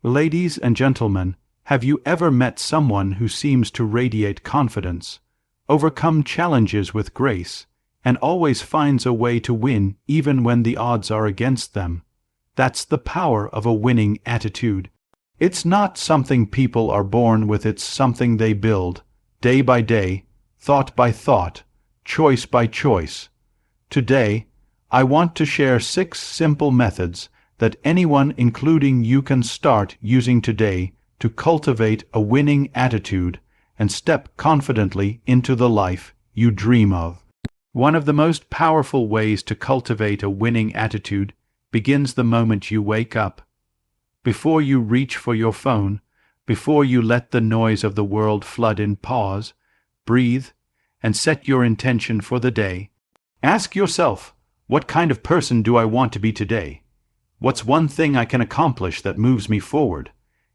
Ladies and gentlemen, have you ever met someone who seems to radiate confidence, overcome challenges with grace, and always finds a way to win even when the odds are against them? That's the power of a winning attitude. It's not something people are born with, it's something they build, day by day, thought by thought, choice by choice. Today, I want to share 6 simple methods that anyone, including you, can start using today to cultivate a winning attitude and step confidently into the life you dream of. One of the most powerful ways to cultivate a winning attitude begins the moment you wake up. Before you reach for your phone, before you let the noise of the world flood in, pause, breathe, and set your intention for the day. Ask yourself, what kind of person do I want to be today? What's one thing I can accomplish that moves me forward?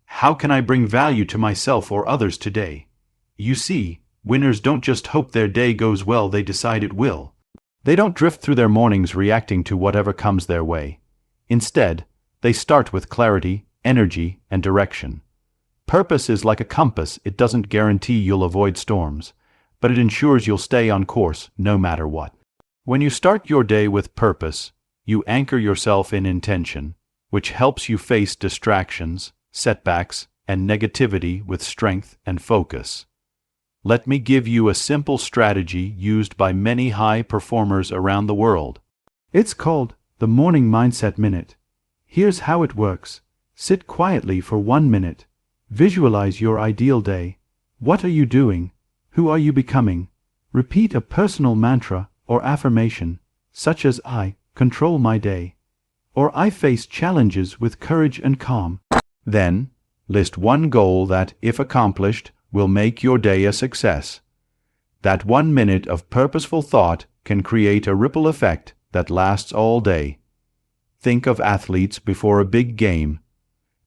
How can I bring value to myself or others today? You see, winners don't just hope their day goes well, they decide it will. They don't drift through their mornings reacting to whatever comes their way. Instead, they start with clarity, energy, and direction. Purpose is like a compass. It doesn't guarantee you'll avoid storms, but it ensures you'll stay on course no matter what. When you start your day with purpose, you anchor yourself in intention, which helps you face distractions, setbacks, and negativity with strength and focus. Let me give you a simple strategy used by many high performers around the world. It's called the Morning Mindset Minute. Here's how it works. Sit quietly for 1 minute. Visualize your ideal day. What are you doing? Who are you becoming? Repeat a personal mantra or affirmation, such as I control my day, or I face challenges with courage and calm. Then, list one goal that, if accomplished, will make your day a success. That 1 minute of purposeful thought can create a ripple effect that lasts all day. Think of athletes before a big game.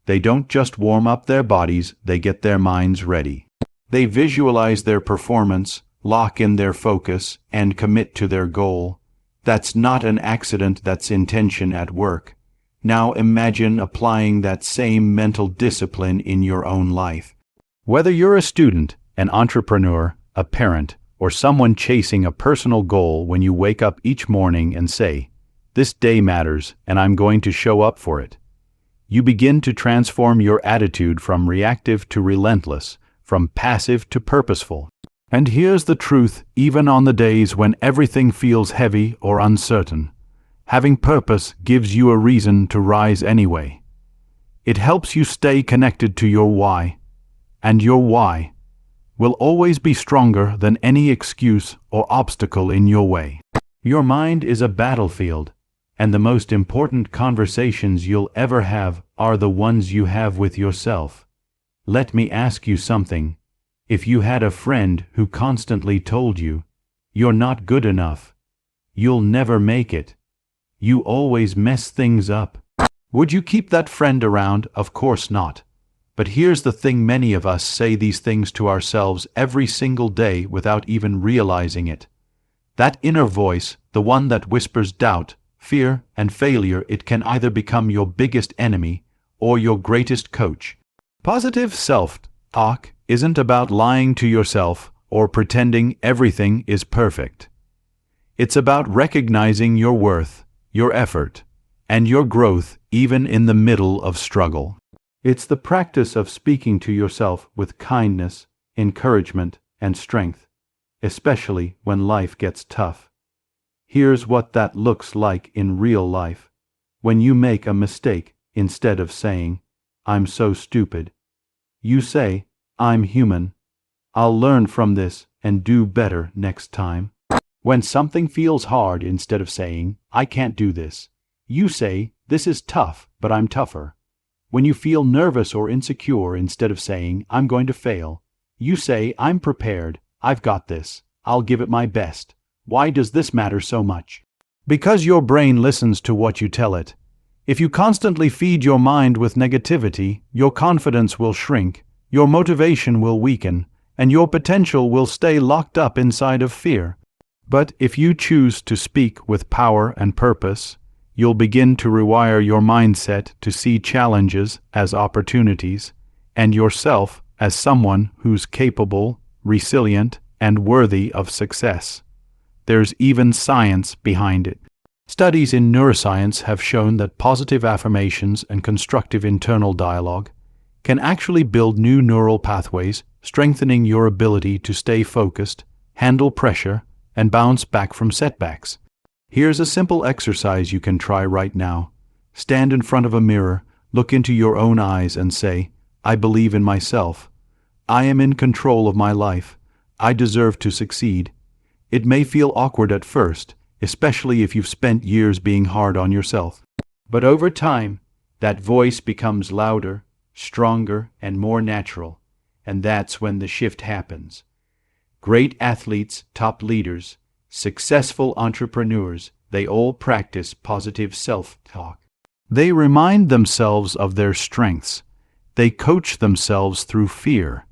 They don't just warm up their bodies, they get their minds ready. They visualize their performance, lock in their focus, and commit to their goal. That's not an accident, that's intention at work. Now imagine applying that same mental discipline in your own life. Whether you're a student, an entrepreneur, a parent, or someone chasing a personal goal, when you wake up each morning and say, "This day matters, and I'm going to show up for it," you begin to transform your attitude from reactive to relentless, from passive to purposeful. And here's the truth, even on the days when everything feels heavy or uncertain, having purpose gives you a reason to rise anyway. It helps you stay connected to your why, and your why will always be stronger than any excuse or obstacle in your way. Your mind is a battlefield, and the most important conversations you'll ever have are the ones you have with yourself. Let me ask you something. If you had a friend who constantly told you, "You're not good enough, you'll never make it, you always mess things up," would you keep that friend around? Of course not. But here's the thing, many of us say these things to ourselves every single day without even realizing it. That inner voice, the one that whispers doubt, fear, and failure, it can either become your biggest enemy or your greatest coach. Positive self-talk isn't about lying to yourself or pretending everything is perfect. It's about recognizing your worth, your effort, and your growth even in the middle of struggle. It's the practice of speaking to yourself with kindness, encouragement, and strength, especially when life gets tough. Here's what that looks like in real life. When you make a mistake, instead of saying, "I'm so stupid," you say, "I'm human. I'll learn from this and do better next time." When something feels hard, instead of saying, "I can't do this," you say, "This is tough, but I'm tougher." When you feel nervous or insecure, instead of saying, "I'm going to fail," you say, "I'm prepared. I've got this. I'll give it my best." Why does this matter so much? Because your brain listens to what you tell it. If you constantly feed your mind with negativity, your confidence will shrink, your motivation will weaken, and your potential will stay locked up inside of fear. But if you choose to speak with power and purpose, you'll begin to rewire your mindset to see challenges as opportunities and yourself as someone who's capable, resilient, and worthy of success. There's even science behind it. Studies in neuroscience have shown that positive affirmations and constructive internal dialogue can actually build new neural pathways, strengthening your ability to stay focused, handle pressure, and bounce back from setbacks. Here's a simple exercise you can try right now. Stand in front of a mirror, look into your own eyes and say, "I believe in myself. I am in control of my life. I deserve to succeed." It may feel awkward at first, especially if you've spent years being hard on yourself. But over time, that voice becomes louder, stronger, and more natural, and that's when the shift happens. Great athletes, top leaders, successful entrepreneurs, they all practice positive self-talk. They remind themselves of their strengths. They coach themselves through fear.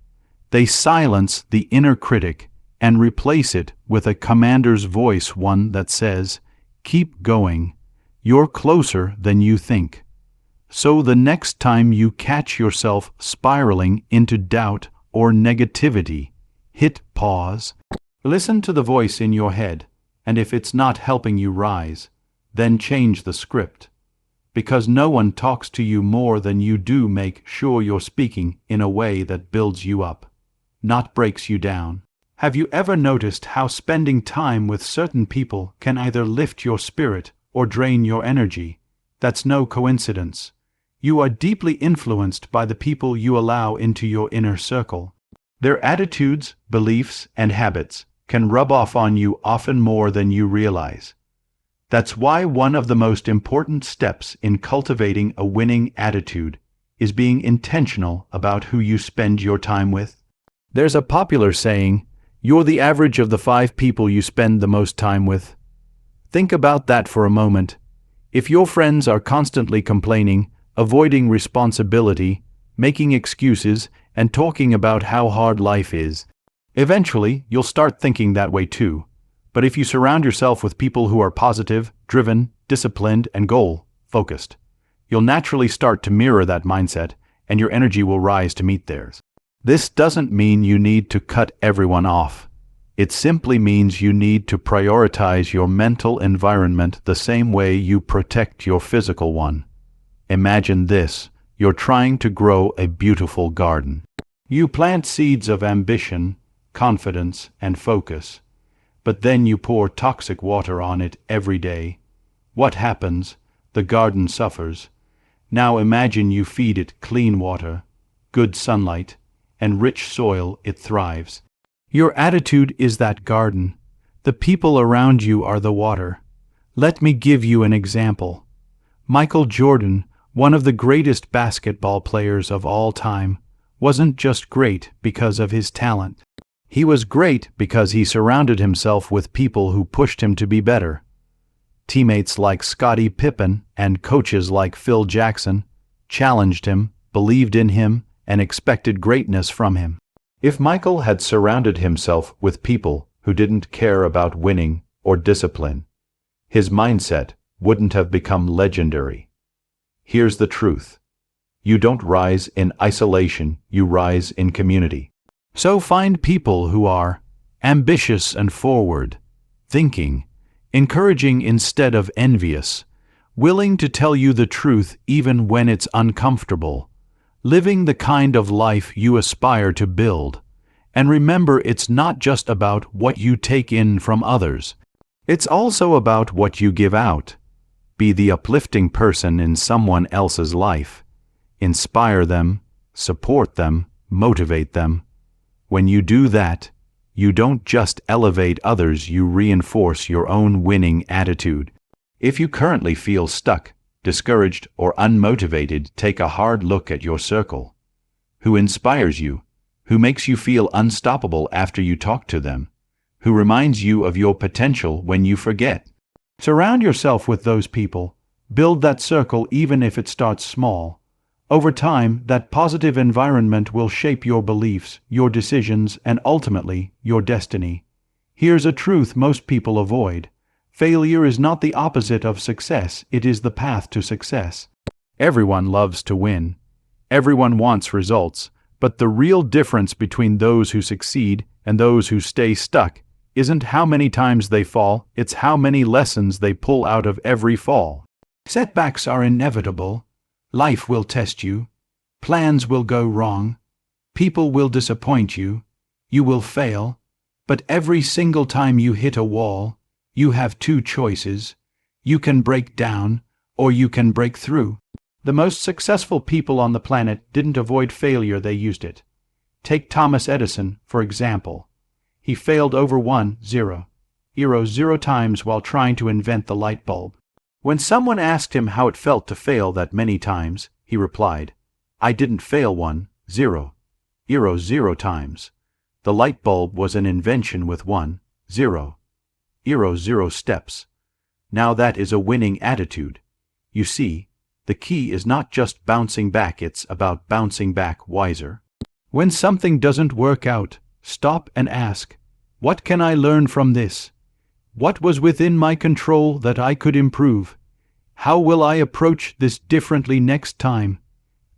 They silence the inner critic and replace it with a commander's voice, one that says, "Keep going. You're closer than you think." So the next time you catch yourself spiraling into doubt or negativity, hit pause, listen to the voice in your head, and if it's not helping you rise, then change the script. Because no one talks to you more than you do, make sure you're speaking in a way that builds you up, not breaks you down. Have you ever noticed how spending time with certain people can either lift your spirit or drain your energy? That's no coincidence. You are deeply influenced by the people you allow into your inner circle. Their attitudes, beliefs, and habits can rub off on you often more than you realize. That's why one of the most important steps in cultivating a winning attitude is being intentional about who you spend your time with. There's a popular saying, "You're the average of the 5 people you spend the most time with." Think about that for a moment. If your friends are constantly complaining, avoiding responsibility, making excuses, and talking about how hard life is, eventually you'll start thinking that way too. But if you surround yourself with people who are positive, driven, disciplined, and goal-focused, you'll naturally start to mirror that mindset, and your energy will rise to meet theirs. This doesn't mean you need to cut everyone off. It simply means you need to prioritize your mental environment the same way you protect your physical one. Imagine this: you're trying to grow a beautiful garden. You plant seeds of ambition, confidence, and focus, but then you pour toxic water on it every day. What happens? The garden suffers. Now imagine you feed it clean water, good sunlight, and rich soil. It thrives. Your attitude is that garden. The people around you are the water. Let me give you an example. Michael Jordan, one of the greatest basketball players of all time, wasn't just great because of his talent. He was great because he surrounded himself with people who pushed him to be better. Teammates like Scottie Pippen and coaches like Phil Jackson challenged him, believed in him, and expected greatness from him. If Michael had surrounded himself with people who didn't care about winning or discipline, his mindset wouldn't have become legendary. Here's the truth: you don't rise in isolation, you rise in community. So find people who are ambitious and forward, thinking, encouraging instead of envious, willing to tell you the truth even when it's uncomfortable, living the kind of life you aspire to build. And remember, it's not just about what you take in from others. It's also about what you give out. Be the uplifting person in someone else's life. Inspire them, support them, motivate them. When you do that, you don't just elevate others, you reinforce your own winning attitude. If you currently feel stuck, discouraged, or unmotivated, take a hard look at your circle. Who inspires you? Who makes you feel unstoppable after you talk to them? Who reminds you of your potential when you forget? Surround yourself with those people. Build that circle even if it starts small. Over time, that positive environment will shape your beliefs, your decisions, and ultimately, your destiny. Here's a truth most people avoid. Failure is not the opposite of success, it is the path to success. Everyone loves to win. Everyone wants results, but the real difference between those who succeed and those who stay stuck isn't how many times they fall, it's how many lessons they pull out of every fall. Setbacks are inevitable. Life will test you. Plans will go wrong. People will disappoint you. You will fail. But every single time you hit a wall, you have two choices. You can break down, or you can break through. The most successful people on the planet didn't avoid failure, they used it. Take Thomas Edison, for example. He failed over 0 times while trying to invent the light bulb. When someone asked him how it felt to fail that many times, he replied, "I didn't fail 0 times. The light bulb was an invention with 0 steps." Now that is a winning attitude. You see, the key is not just bouncing back, it's about bouncing back wiser. When something doesn't work out, stop and ask, what can I learn from this? What was within my control that I could improve? How will I approach this differently next time?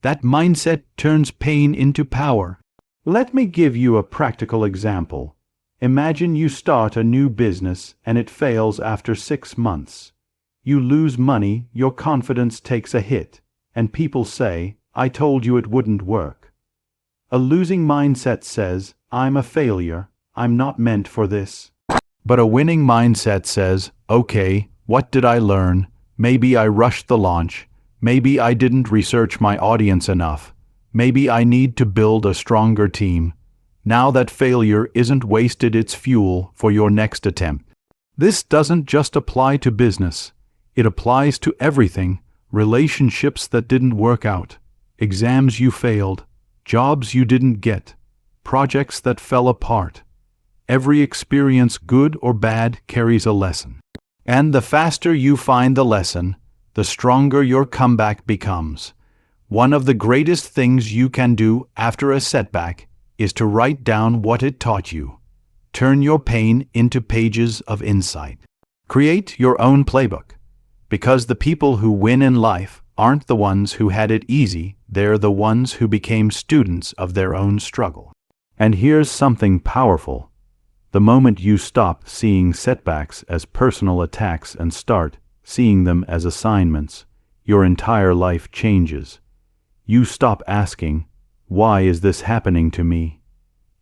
That mindset turns pain into power. Let me give you a practical example. Imagine you start a new business and it fails after 6 months. You lose money, your confidence takes a hit, and people say, "I told you it wouldn't work." A losing mindset says, "I'm a failure, I'm not meant for this." But a winning mindset says, "Okay, what did I learn? Maybe I rushed the launch. Maybe I didn't research my audience enough. Maybe I need to build a stronger team." Now that failure isn't wasted, it's fuel for your next attempt. This doesn't just apply to business. It applies to everything: relationships that didn't work out, exams you failed, jobs you didn't get, projects that fell apart. Every experience, good or bad, carries a lesson. And the faster you find the lesson, the stronger your comeback becomes. One of the greatest things you can do after a setback is to write down what it taught you. Turn your pain into pages of insight. Create your own playbook. Because the people who win in life aren't the ones who had it easy, they're the ones who became students of their own struggle. And here's something powerful. The moment you stop seeing setbacks as personal attacks and start seeing them as assignments, your entire life changes. You stop asking, "Why is this happening to me?"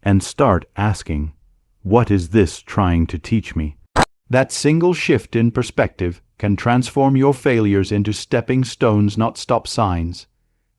and start asking, "What is this trying to teach me?" That single shift in perspective can transform your failures into stepping stones, not stop signs.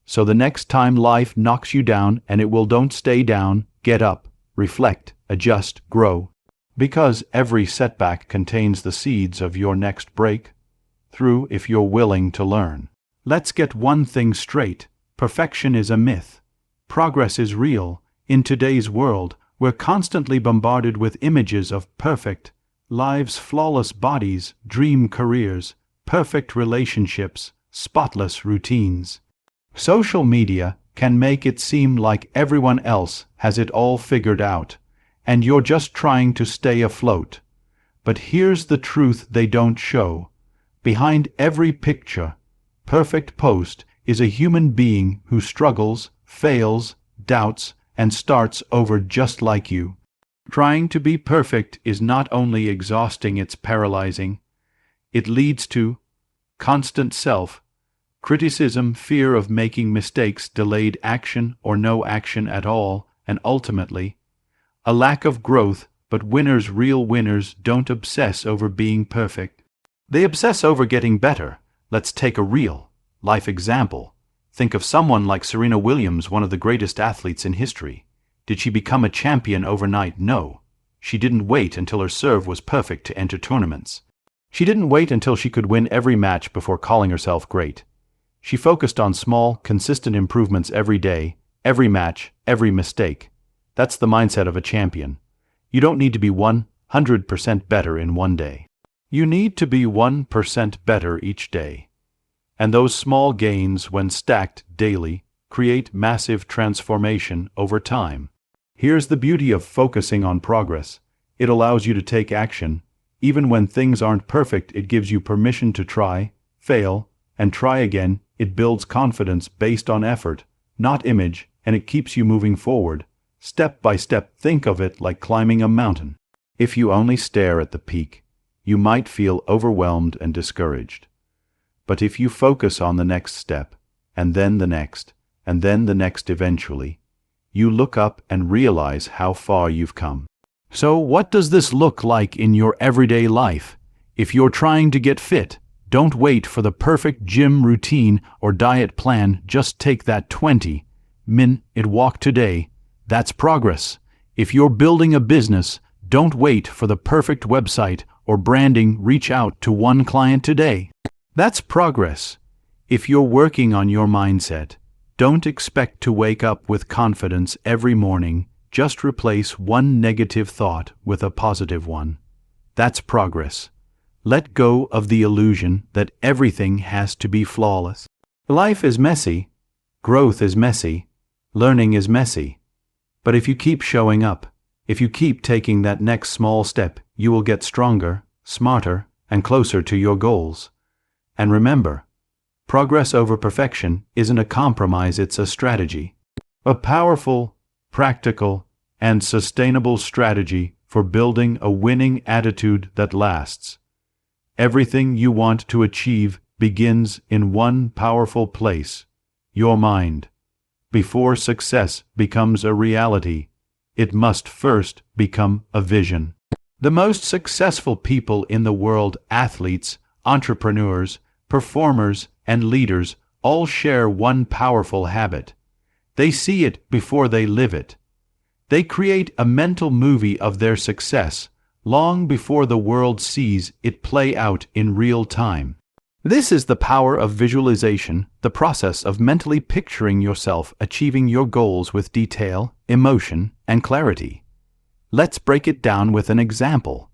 So the next time life knocks you down, and it will, don't stay down, get up, reflect, adjust, grow. Because every setback contains the seeds of your next breakthrough if you're willing to learn. Let's get one thing straight. Perfection is a myth. Progress is real. In today's world, we're constantly bombarded with images of perfect lives, flawless bodies, dream careers, perfect relationships, spotless routines. Social media can make it seem like everyone else has it all figured out, and you're just trying to stay afloat. But here's the truth they don't show. Behind every picture, perfect post is a human being who struggles, fails, doubts, and starts over just like you. Trying to be perfect is not only exhausting, it's paralyzing. It leads to constant self-criticism, fear of making mistakes, delayed action or no action at all, and ultimately, a lack of growth. But winners, real winners, don't obsess over being perfect. They obsess over getting better. Let's take a real life example. Think of someone like Serena Williams, one of the greatest athletes in history. Did she become a champion overnight? No. She didn't wait until her serve was perfect to enter tournaments. She didn't wait until she could win every match before calling herself great. She focused on small, consistent improvements every day, every match, every mistake. That's the mindset of a champion. You don't need to be 100% better in one day. You need to be 1% better each day. And those small gains, when stacked daily, create massive transformation over time. Here's the beauty of focusing on progress. It allows you to take action, Even when things aren't perfect, it gives you permission to try, fail, and try again. It builds confidence based on effort, not image, and it keeps you moving forward, step by step. Think of it like climbing a mountain. If you only stare at the peak, you might feel overwhelmed and discouraged. But if you focus on the next step, and then the next, and then the next eventually, you look up and realize how far you've come. So what does this look like in your everyday life? If you're trying to get fit, don't wait for the perfect gym routine or diet plan. Just take that 20-minute walk today. That's progress. If you're building a business, don't wait for the perfect website or branding. Reach out to one client today. That's progress. If you're working on your mindset, don't expect to wake up with confidence every morning. Just replace one negative thought with a positive one. That's progress. Let go of the illusion that everything has to be flawless. Life is messy. Growth is messy. Learning is messy. But if you keep showing up, if you keep taking that next small step, you will get stronger, smarter, and closer to your goals. And remember, progress over perfection isn't a compromise, it's a strategy. A powerful, practical, and sustainable strategy for building a winning attitude that lasts. Everything you want to achieve begins in one powerful place, your mind. Before success becomes a reality, it must first become a vision. The most successful people in the world, athletes, entrepreneurs, performers, and leaders, all share one powerful habit. They see it before they live it. They create a mental movie of their success long before the world sees it play out in real time. This is the power of visualization, the process of mentally picturing yourself achieving your goals with detail, emotion, and clarity. Let's break it down with an example.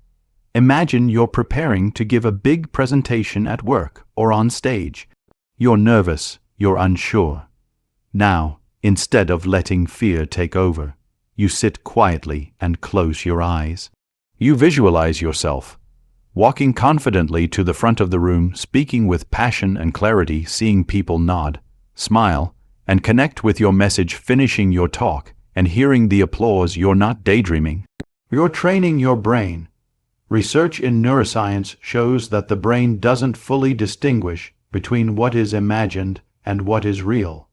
Imagine you're preparing to give a big presentation at work or on stage. You're nervous, you're unsure. Now, instead of letting fear take over, you sit quietly and close your eyes. You visualize yourself walking confidently to the front of the room, speaking with passion and clarity, seeing people nod, smile, and connect with your message, finishing your talk and hearing the applause. You're not daydreaming. You're training your brain. Research in neuroscience shows that the brain doesn't fully distinguish between what is imagined and what is real.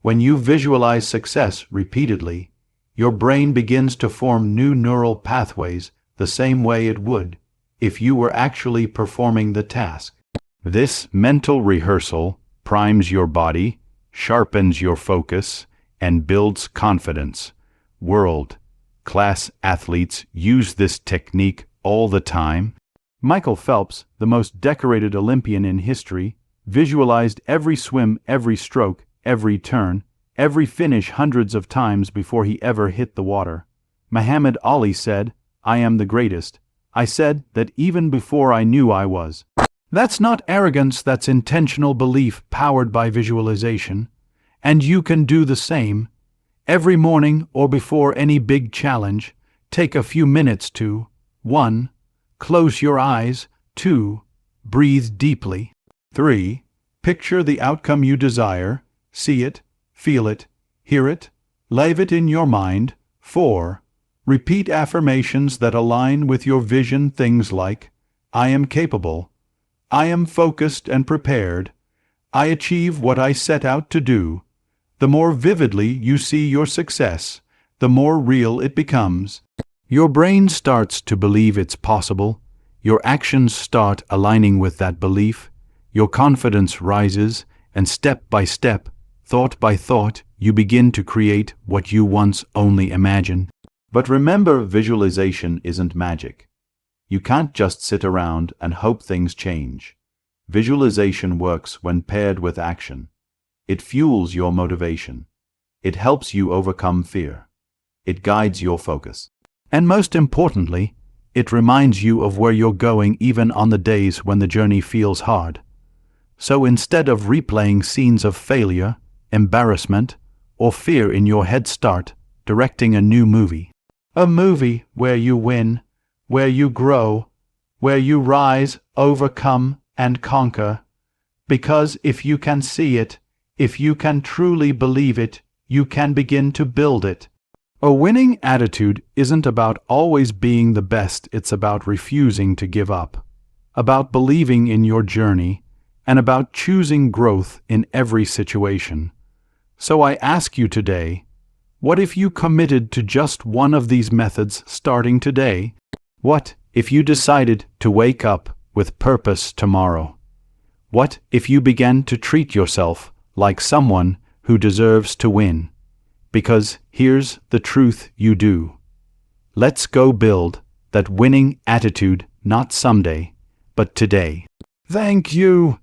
When you visualize success repeatedly, your brain begins to form new neural pathways the same way it would if you were actually performing the task. This mental rehearsal primes your body, sharpens your focus, and builds confidence. World-class athletes use this technique all the time. Michael Phelps, the most decorated Olympian in history, visualized every swim, every stroke, every turn, every finish hundreds of times before he ever hit the water. Muhammad Ali said, "I am the greatest. I said that even before I knew I was." That's not arrogance, that's intentional belief powered by visualization. And you can do the same. Every morning or before any big challenge, take a few minutes to 1. Close your eyes. 2. Breathe deeply. 3. Picture the outcome you desire. See it, feel it, hear it, live it in your mind. 4. Repeat affirmations that align with your vision, things like, "I am capable," "I am focused and prepared," "I achieve what I set out to do." The more vividly you see your success, the more real it becomes. Your brain starts to believe it's possible. Your actions start aligning with that belief. Your confidence rises, and step by step, thought by thought, you begin to create what you once only imagined. But remember, visualization isn't magic. You can't just sit around and hope things change. Visualization works when paired with action. It fuels your motivation. It helps you overcome fear. It guides your focus. And most importantly, it reminds you of where you're going even on the days when the journey feels hard. So instead of replaying scenes of failure, embarrassment, or fear in your head, start directing a new movie. A movie where you win, where you grow, where you rise, overcome, and conquer. Because if you can see it, if you can truly believe it, you can begin to build it. A winning attitude isn't about always being the best, it's about refusing to give up, about believing in your journey, and about choosing growth in every situation. So I ask you today, what if you committed to just one of these methods starting today? What if you decided to wake up with purpose tomorrow? What if you began to treat yourself like someone who deserves to win? Because here's the truth, you do. Let's go build that winning attitude, not someday, but today. Thank you.